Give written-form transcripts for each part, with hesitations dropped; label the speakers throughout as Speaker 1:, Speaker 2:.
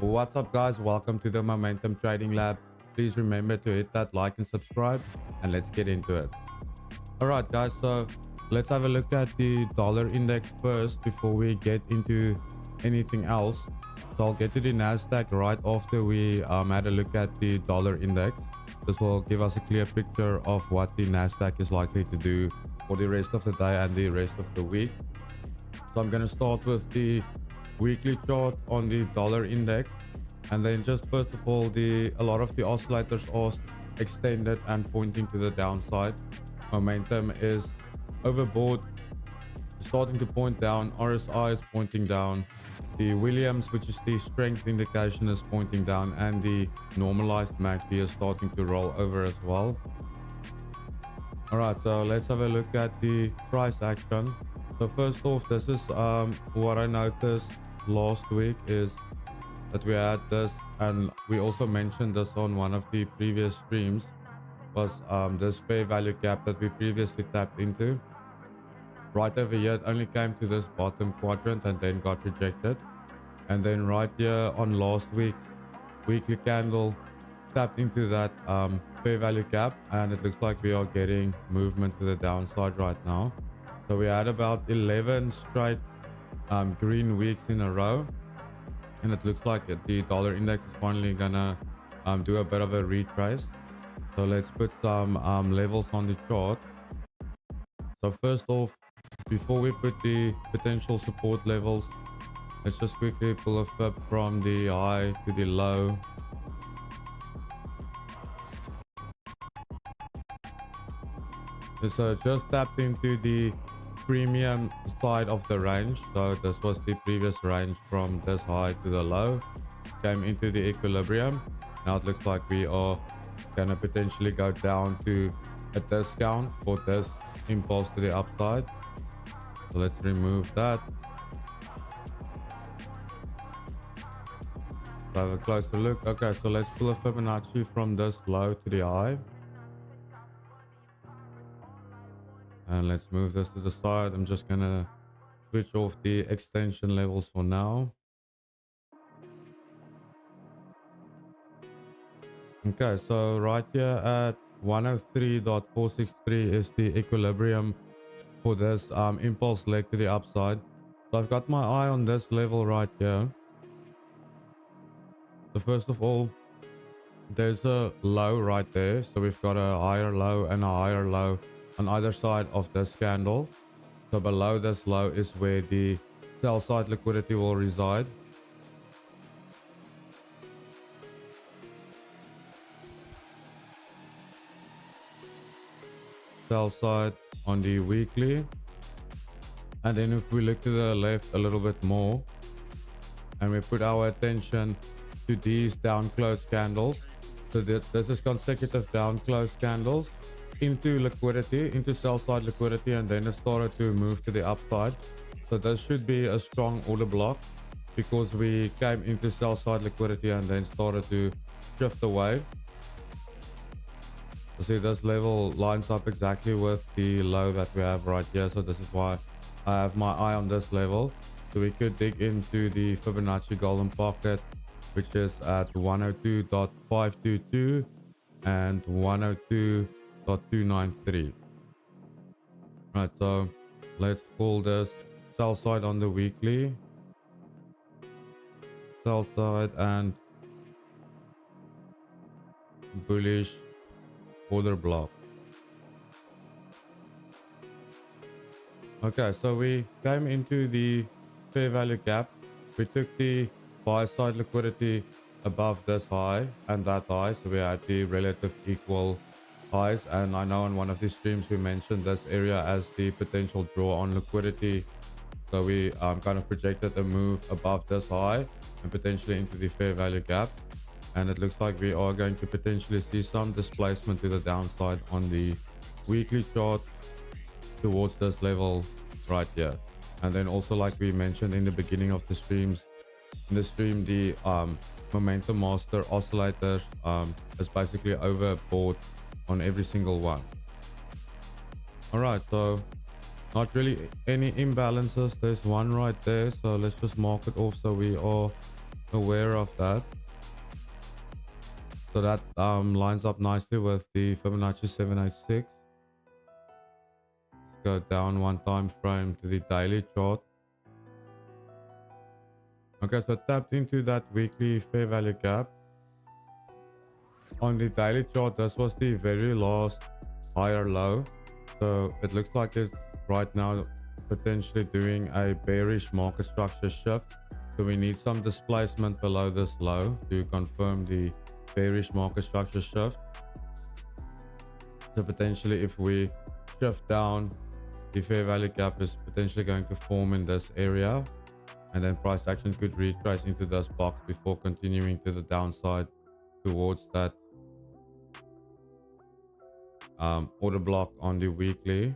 Speaker 1: What's up, guys? Welcome to the Momentum Trading Lab. Please remember to hit that like and subscribe, and let's get into it. All right, guys, so let's have a look at the dollar index first before we get into anything else. So I'll get to the Nasdaq right after we had a look at the dollar index. This will give us a clear picture of what the Nasdaq is likely to do for the rest of the day and the rest of the week. So I'm going to start with the weekly chart on the dollar index, and then just first of all, a lot of the oscillators are extended and pointing to the downside. Momentum is overbought, starting to point down. RSI is pointing down. The Williams, which is the strength indication, is pointing down, and the normalized MACD is starting to roll over as well. All right, so let's have a look at the price action. So first off, this is what I noticed last week is that we had this, and we also mentioned this on one of the previous streams, was this fair value gap that we previously tapped into. Right over here, it only came to this bottom quadrant and then got rejected. And then right here on last week's weekly candle, tapped into that fair value gap, and it looks like we are getting movement to the downside right now. So we had about 11 straight green weeks in a row, and it looks like the dollar index is finally gonna do a bit of a retrace. So let's put some levels on the chart. So first off, before we put the potential support levels, let's just quickly pull a fib from the high to the low. So just tapped into the premium side of the range. So this was the previous range from this high to the low, came into the equilibrium. Now it looks like we are gonna potentially go down to a discount for this impulse to the upside. So let's remove that. So have a closer look. Okay, so let's pull a Fibonacci from this low to the high. And let's move this to the side. I'm just gonna switch off the extension levels for now. Okay, so right here at 103.463 is the equilibrium for this impulse leg to the upside. So I've got my eye on this level right here. So first of all, there's a low right there. So we've got a higher low and a higher low on either side of this candle. So below this low is where the sell side liquidity will reside. Sell side on the weekly. And then if we look to the left a little bit more, and we put our attention to these down close candles. So this is consecutive down close candles into liquidity, into sell side liquidity, and then it started to move to the upside. So this should be a strong order block because we came into sell side liquidity and then started to shift away. So see, this level lines up exactly with the low that we have right here. So this is why I have my eye on this level. So we could dig into the Fibonacci golden pocket, which is at 102.522 and 102.293. Right, so let's call this sell side on the weekly, sell side, and bullish order block. Okay, so we came into the fair value gap. We took the buy side liquidity above this high and that high, so we had the relative equal highs. And I know in one of the streams we mentioned this area as the potential draw on liquidity. So we kind of projected a move above this high and potentially into the fair value gap. And it looks like we are going to potentially see some displacement to the downside on the weekly chart towards this level right here. And then also, like we mentioned in the beginning of the streams, in the stream, the momentum master oscillator is basically overbought on every single one. All right, so not really any imbalances. There's one right there, so let's just mark it off so we are aware of that. So that lines up nicely with the Fibonacci 786. Let's go down one time frame to the daily chart. Okay, so tapped into that weekly fair value gap. On the daily chart, this was the very last higher low. So it looks like it's right now potentially doing a bearish market structure shift. So we need some displacement below this low to confirm the bearish market structure shift. So potentially if we shift down, the fair value gap is potentially going to form in this area, and then price action could retrace into this box before continuing to the downside towards that order block on the weekly.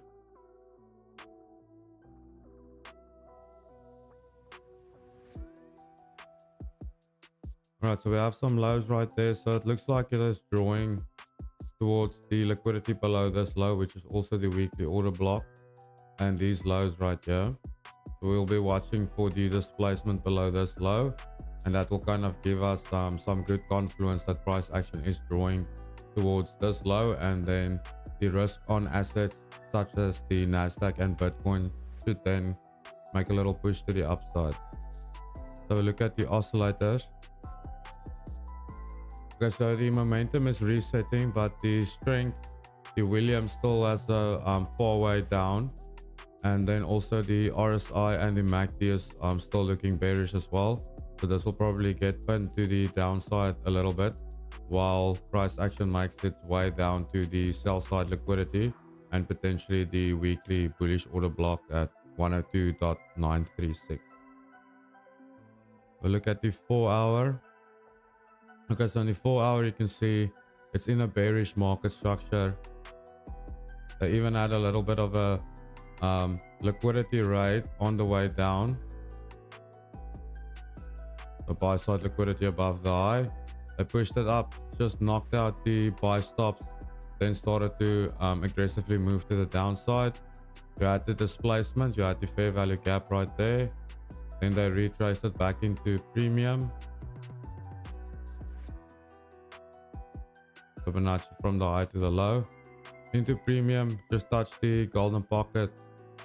Speaker 1: All right, so we have some lows right there. So it looks like it is drawing towards the liquidity below this low, which is also the weekly order block, and these lows right here. So we'll be watching for the displacement below this low, and that will kind of give us some good confluence that price action is drawing towards this low, and then the risk on assets such as the Nasdaq and Bitcoin should then make a little push to the upside. So we look at the oscillators. Okay, so the momentum is resetting, but the strength, the Williams still has a far way down, and then also the RSI and the MACD is still looking bearish as well. So this will probably get pinned to the downside a little bit, while price action makes its way down to the sell side liquidity and potentially the weekly bullish order block at 102.936. We'll look at the 4-hour. Okay, so on the 4-hour, you can see it's in a bearish market structure. They even had a little bit of a liquidity rate on the way down. The buy side liquidity above the high. They pushed it up, just knocked out the buy stops, then started to aggressively move to the downside. You had the displacement, you had the fair value gap right there. Then they retraced it back into premium. Fibonacci from the high to the low. Into premium, just touched the golden pocket,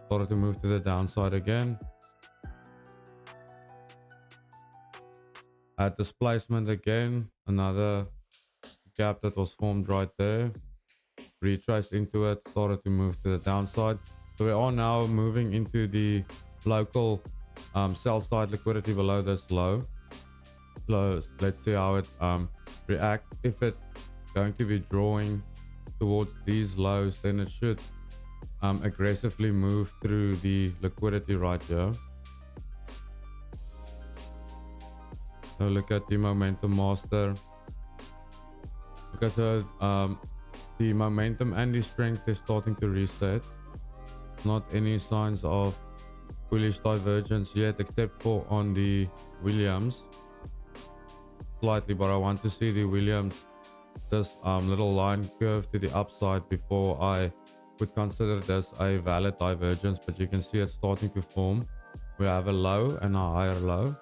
Speaker 1: started to move to the downside again. At displacement again, another gap that was formed right there. Retraced into it, started to move to the downside. So we are now moving into the local sell side liquidity below this low. So let's see how it reacts. If it's going to be drawing towards these lows, then it should aggressively move through the liquidity right here. So look at the momentum master. Because the momentum and the strength is starting to reset. Not any signs of bullish divergence yet, except for on the Williams. Slightly, but I want to see the Williams, this little line curve to the upside before I would consider this a valid divergence. But you can see it's starting to form. We have a low and a higher low,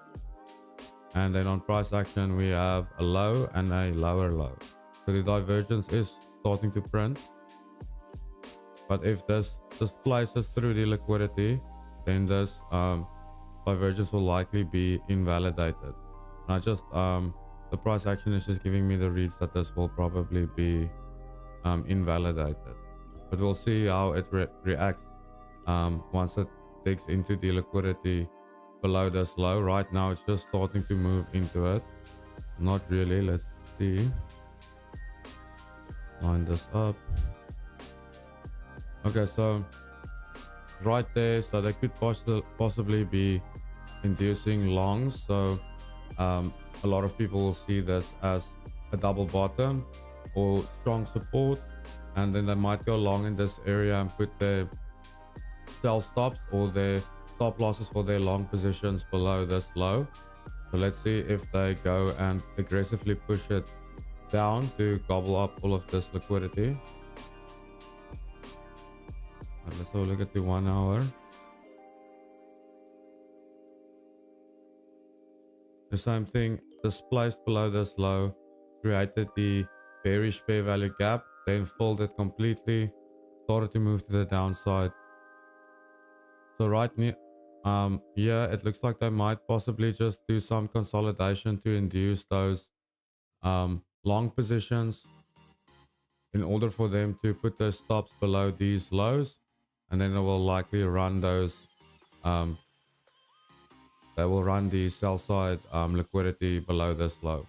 Speaker 1: and then on price action we have a low and a lower low. So the divergence is starting to print, but if this slices through the liquidity, then this divergence will likely be invalidated. Not just the price action is just giving me the reads that this will probably be invalidated, but we'll see how it reacts once it digs into the liquidity below this low. Right now it's just starting to move into it, not really. Let's see, line this up. Okay, so right there, so they could possibly be inducing longs. So a lot of people will see this as a double bottom or strong support, and then they might go long in this area and put their sell stops or their stop losses for their long positions below this low. So let's see if they go and aggressively push it down to gobble up all of this liquidity. And let's have a look at the 1 hour. The same thing, displaced below this low, created the bearish fair value gap, then folded completely, started to move to the downside. So right near here, it looks like they might possibly just do some consolidation to induce those long positions in order for them to put their stops below these lows, and then they will likely run those um, they will run the sell side liquidity below this low.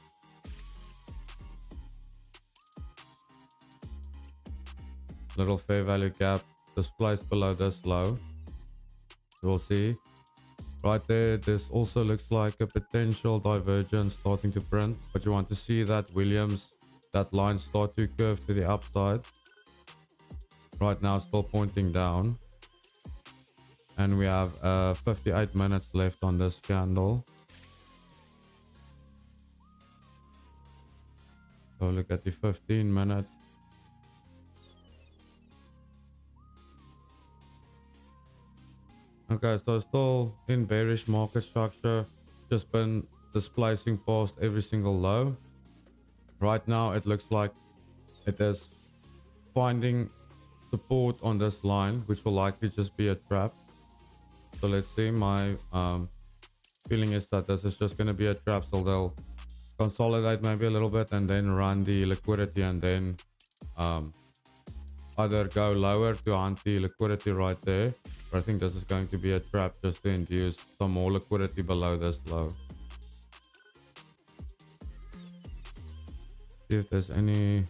Speaker 1: Little fair value gap displaced below this low. We'll see right there. This also looks like a potential divergence starting to print, but you want to see that Williams, that line start to curve to the upside. Right now still pointing down, and we have 58 minutes left on this candle. So look at the 15-minute. Okay, so still in bearish market structure, just been displacing past every single low. Right now it looks like it is finding support on this line, which will likely just be a trap. So let's see. My feeling is that this is just going to be a trap, so they'll consolidate maybe a little bit and then run the liquidity, and then either go lower to hunt the liquidity right there. But I think this is going to be a trap just to induce some more liquidity below this low. See if there's any.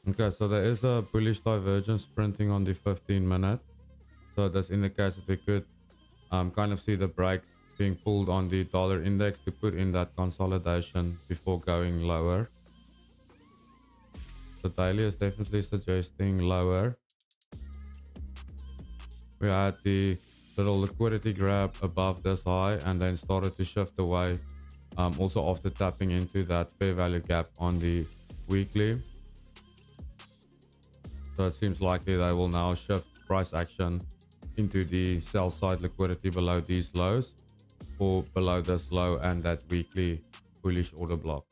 Speaker 1: Okay, so there is a bullish divergence printing on the 15-minute. So this indicates that we could kind of see the breaks being pulled on the dollar index to put in that consolidation before going lower. The daily is definitely suggesting lower. We had the little liquidity grab above this high and then started to shift away, also after tapping into that fair value gap on the weekly. So it seems likely they will now shift price action into the sell side liquidity below these lows, or below this low and that weekly bullish order block.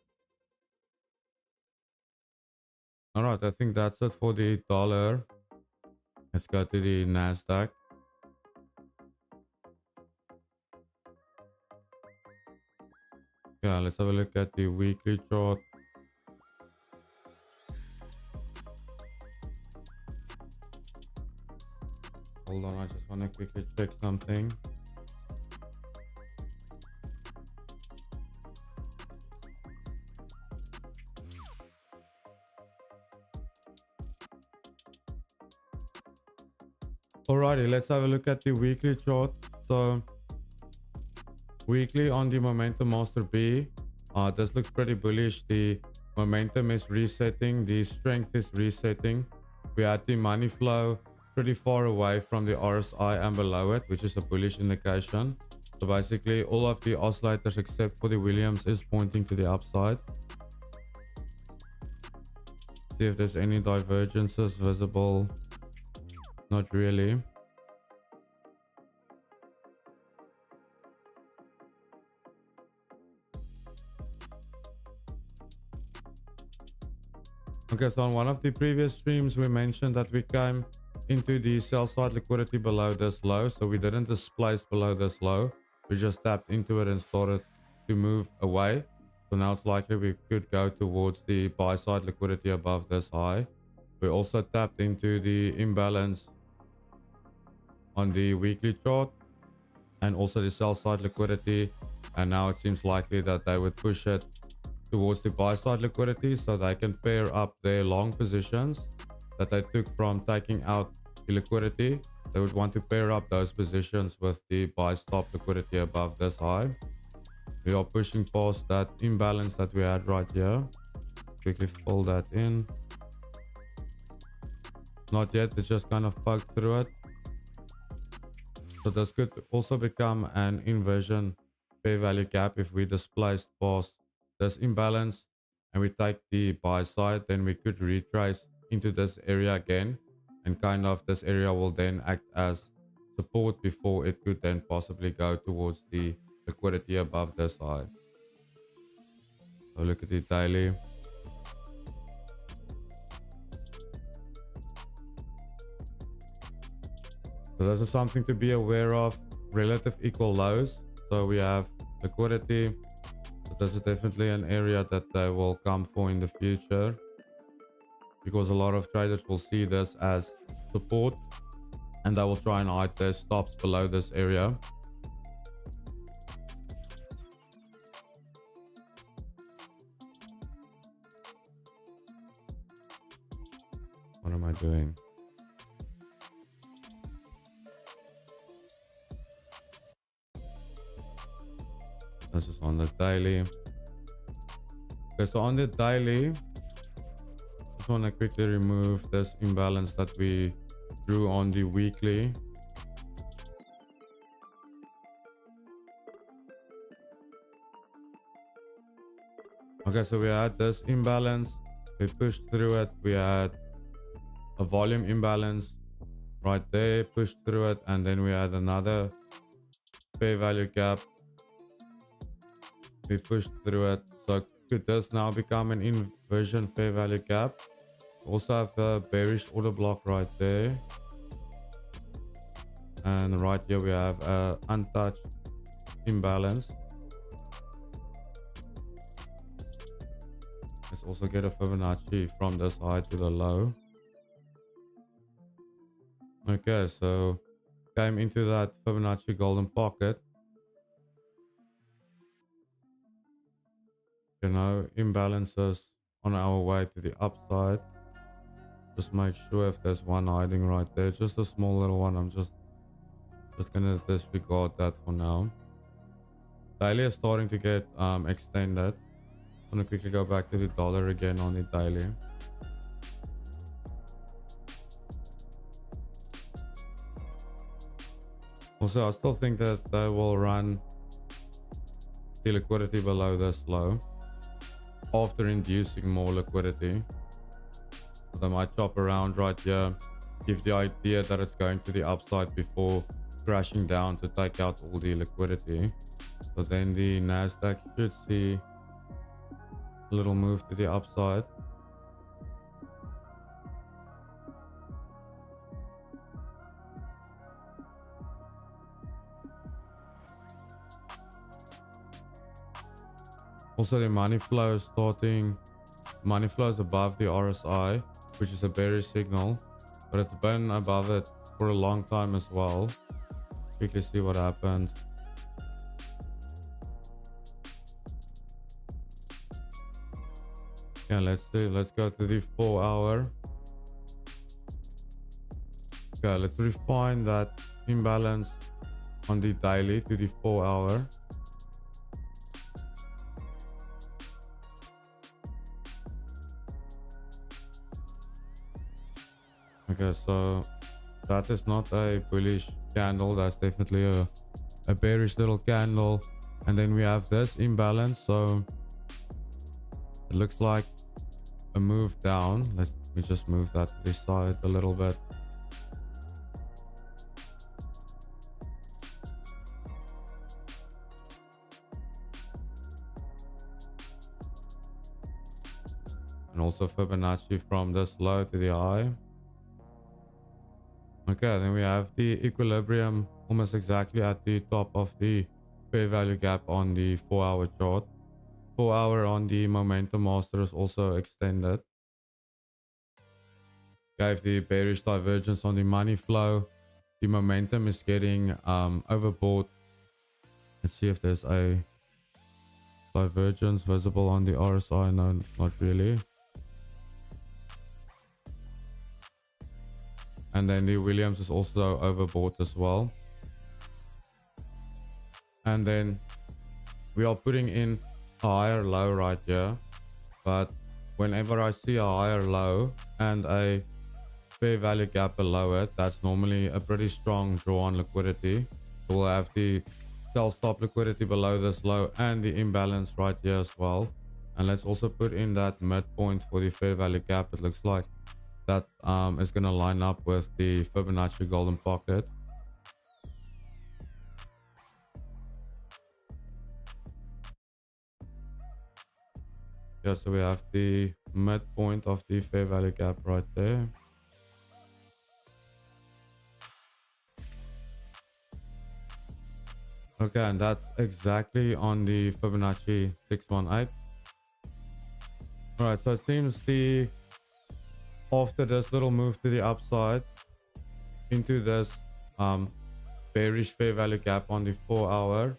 Speaker 1: All right, I think that's it for the dollar. Let's go to the Nasdaq. Yeah, let's have a look at the weekly chart. Hold on, I just want to quickly check something. Alrighty, let's have a look at the weekly chart. So weekly on the momentum master B, this looks pretty bullish. The momentum is resetting, the strength is resetting. We had the money flow pretty far away from the RSI and below it, which is a bullish indication. So basically all of the oscillators except for the Williams is pointing to the upside. See if there's any divergences visible. Not really. Okay, so on one of the previous streams, we mentioned that we came into the sell side liquidity below this low. So we didn't displace below this low. We just tapped into it and started to move away. So now it's likely we could go towards the buy side liquidity above this high. We also tapped into the imbalance on the weekly chart and also the sell side liquidity. And now it seems likely that they would push it towards the buy side liquidity so they can pair up their long positions that they took from taking out the liquidity. They would want to pair up those positions with the buy stop liquidity above this high. We are pushing past that imbalance that we had right here. Quickly fold that in. Not yet, it's just kind of poked through it. So this could also become an inversion fair value gap if we displace past this imbalance and we take the buy side. Then we could retrace into this area again, and kind of this area will then act as support before it could then possibly go towards the liquidity above this high. So look at the daily. So this is something to be aware of. Relative equal lows. So we have liquidity. So this is definitely an area that they will come for in the future, because a lot of traders will see this as support and they will try and hide their stops below this area. What am I doing? This is on the daily. Okay, so on the daily, just want to quickly remove this imbalance that we drew on the weekly. Okay, so we had this imbalance. We pushed through it. We had a volume imbalance right there, pushed through it, and then we had another fair value gap. We pushed through it. So could this now become an inversion fair value gap? Also have the bearish order block right there. And right here we have a untouched imbalance. Let's also get a Fibonacci from this high to the low. Okay, so came into that Fibonacci golden pocket. You know, imbalances on our way to the upside. Just make sure if there's one hiding right there, just a small little one. I'm just gonna disregard that for now. Daily is starting to get extended. I'm gonna quickly go back to the dollar again on the daily. Also, I still think that they will run the liquidity below this low after inducing more liquidity. So they might chop around right here, give the idea that it's going to the upside before crashing down to take out all the liquidity. So then the Nasdaq should see a little move to the upside. Also, the money flow is above the RSI, which is a bearish signal, but it's been above it for a long time as well. Quickly see what happens. Yeah, let's go to the 4 hour. Okay, let's refine that imbalance on the daily to the 4 hour. Okay, so that is not a bullish candle. That's definitely a bearish little candle. And then we have this imbalance. So it looks like a move down. Let me just move that to the side a little bit. And also Fibonacci from this low to the high. Okay, then we have the equilibrium almost exactly at the top of the fair value gap on the 4 hour chart. 4 hour on the momentum master is also extended. Gave the bearish divergence on the money flow. The momentum is getting overbought. Let's see if there's a divergence visible on the RSI. No, not really. And then the Williams is also overbought as well. And then we are putting in a higher low right here. But whenever I see a higher low and a fair value gap below it, that's normally a pretty strong draw on liquidity. So we'll have the sell stop liquidity below this low and the imbalance right here as well. And let's also put in that midpoint for the fair value gap. It looks like that is going to line up with the Fibonacci golden pocket. Okay, so we have the midpoint of the fair value gap right there. Okay, and that's exactly on the Fibonacci 618. All right, so it seems the after this little move to the upside into this um bearish fair value gap on the 4 hour,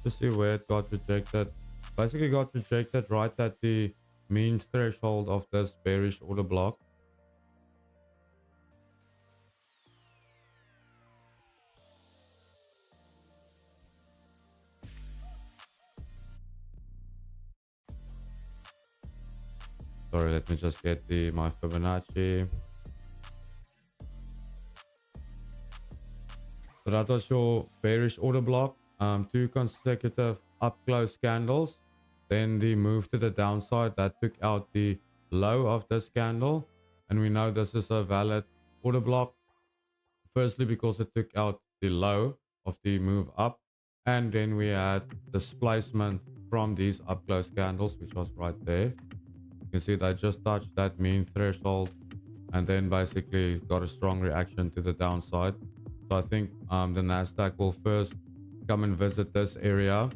Speaker 1: to see where it got rejected. Basically got rejected right at the mean threshold of this bearish order block. Sorry, let me just get the my Fibonacci. So that was your bearish order block. Two consecutive up close candles. Then the move to the downside that took out the low of this candle. And we know this is a valid order block. Firstly, because it took out the low of the move up. And then we had displacement from these up close candles, which was right there. You can see that just touched that mean threshold and then basically got a strong reaction to the downside. So I think the Nasdaq will first come and visit this area,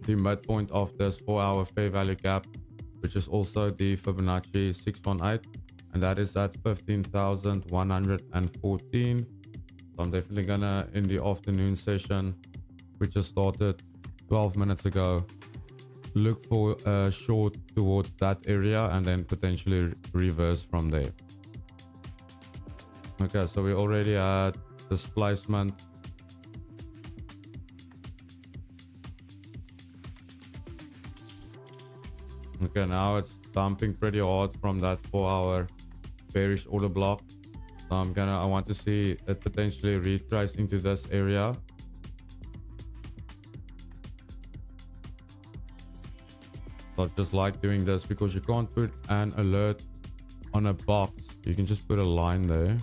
Speaker 1: the midpoint of this 4 hour fair value gap, which is also the Fibonacci 618, and that is at 15,114. So I'm definitely gonna, in the afternoon session, which just started 12 minutes ago, look for a short towards that area and then potentially reverse from there. Okay, so we already had displacement. Okay, now it's dumping pretty hard from that 4 hour bearish order block. So I want to see it potentially retrace into this area. So I just like doing this because you can't put an alert on a box. You can just put a line there.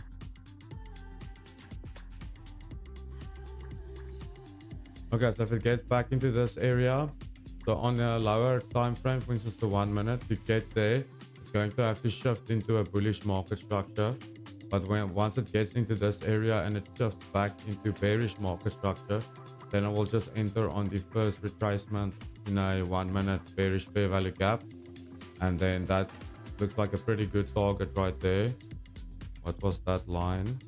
Speaker 1: Okay, so if it gets back into this area, so on a lower time frame, for instance the 1 minute, to get there, it's going to have to shift into a bullish market structure. But once it gets into this area and it shifts back into bearish market structure, then I will just enter on the first retracement in a 1 minute bearish fair value gap. And then that looks like a pretty good target right there. What was that line?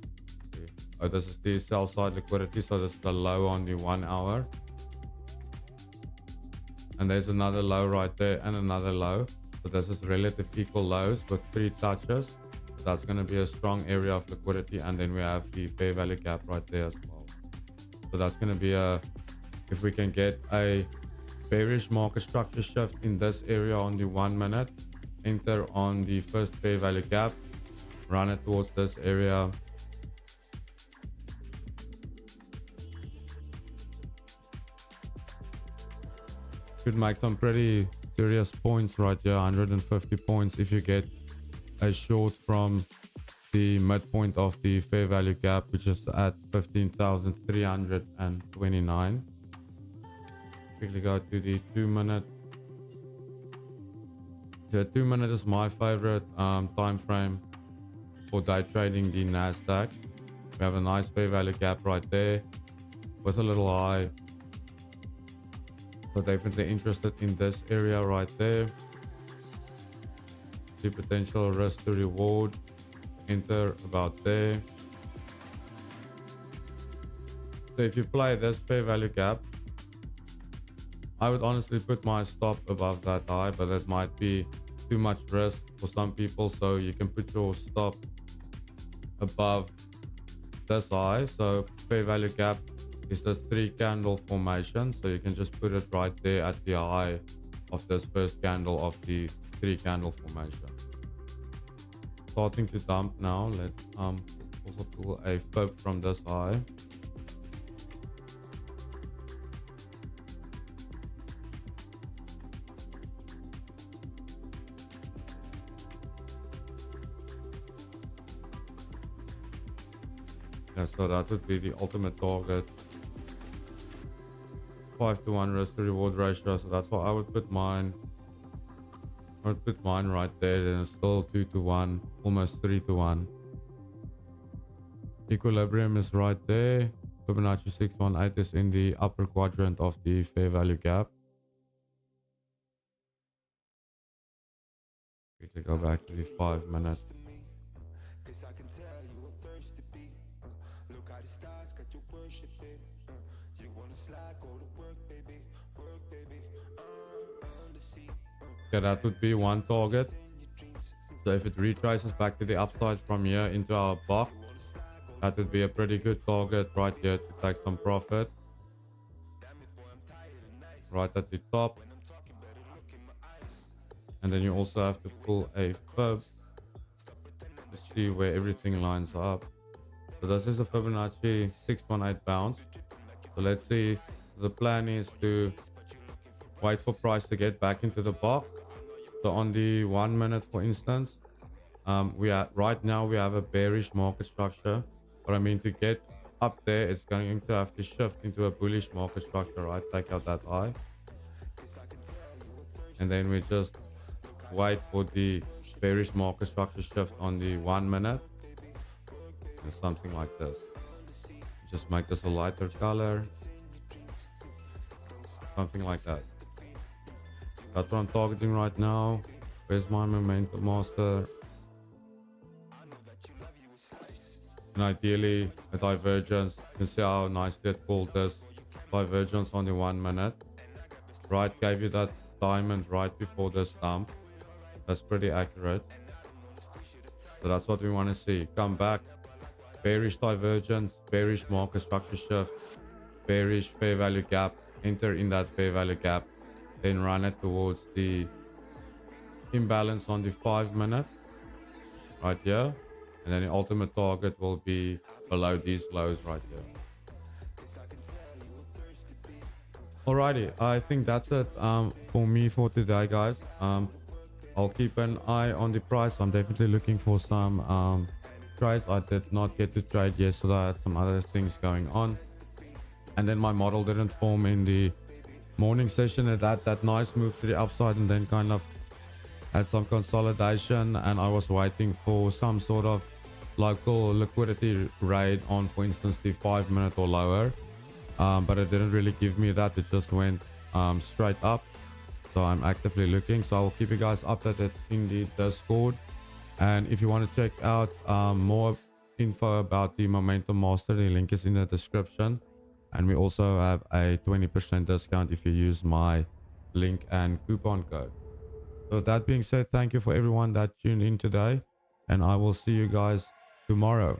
Speaker 1: Oh, this is the sell side liquidity. So this is the low on the 1 hour. And there's another low right there and another low. So this is relative equal lows with 3 touches. That's going to be a strong area of liquidity. And then we have the fair value gap right there as well. So that's going to be if we can get a bearish market structure shift in this area on the 1 minute, enter on the first fair value gap, run it towards this area. Could make some pretty serious points right here, 150 points if you get a short from the midpoint of the fair value gap, which is at 15,329. Quickly go to the 2 minute. The 2 minute is my favorite time frame for day trading the Nasdaq. We have a nice fair value gap right there with a little high. So definitely interested in this area right there. The potential risk to reward, enter about there. So if you play this fair value gap, I would honestly put my stop above that high, but that might be too much risk for some people. So you can put your stop above this high. So fair value gap is this 3 candle formation. So you can just put it right there at the high of this first candle of the 3 candle formation. Starting to dump now. Let's also pull a fib from this high. Yeah, so that would be the ultimate target. 5 to 1 risk to reward ratio. So that's why I would put mine I'll put mine right there, then it's still 2 to 1, almost 3 to 1. Equilibrium is right there. Fibonacci 618 is in the upper quadrant of the fair value gap. Quickly go back to the 5 minutes. Okay, that would be one target. So if it retraces back to the upside from here into our box, that would be a pretty good target right here to take some profit. Right at the top. And then you also have to pull a fib to see where everything lines up. So this is a Fibonacci 618 bounce. So let's see. The plan is to wait for price to get back into the box. So on the 1 minute, for instance, we are right now we have a bearish market structure. But I mean, to get up there, it's going to have to shift into a bullish market structure, right? Take out that eye, and then we just wait for the bearish market structure shift on the 1 minute, and something like this. Just make this a lighter color, something like that. That's what I'm targeting right now. Where's my momentum master? And ideally a divergence. You can see how nicely it pulled this divergence on the 1 minute. Right, gave you that diamond right before this dump. That's pretty accurate. So that's what we want to see. Come back. Bearish divergence, bearish market structure shift, bearish fair value gap. Enter in that fair value gap. Then run it towards the imbalance on the 5 minute. Right here. And then the ultimate target will be below these lows right here. Alrighty, I think that's it for me for today, guys. I'll keep an eye on the price. I'm definitely looking for some trades. I did not get to trade yesterday. I had some other things going on. And then my model didn't form in the morning session. It had that nice move to the upside and then kind of had some consolidation. And I was waiting for some sort of local liquidity raid on, for instance, the 5 minute or lower. But it didn't really give me that. It just went straight up. So I'm actively looking. So I'll keep you guys updated in the Discord. And if you want to check out more info about the Momentum Master, the link is in the description. And we also have a 20% discount if you use my link and coupon code. So that being said, thank you for everyone that tuned in today. And I will see you guys tomorrow.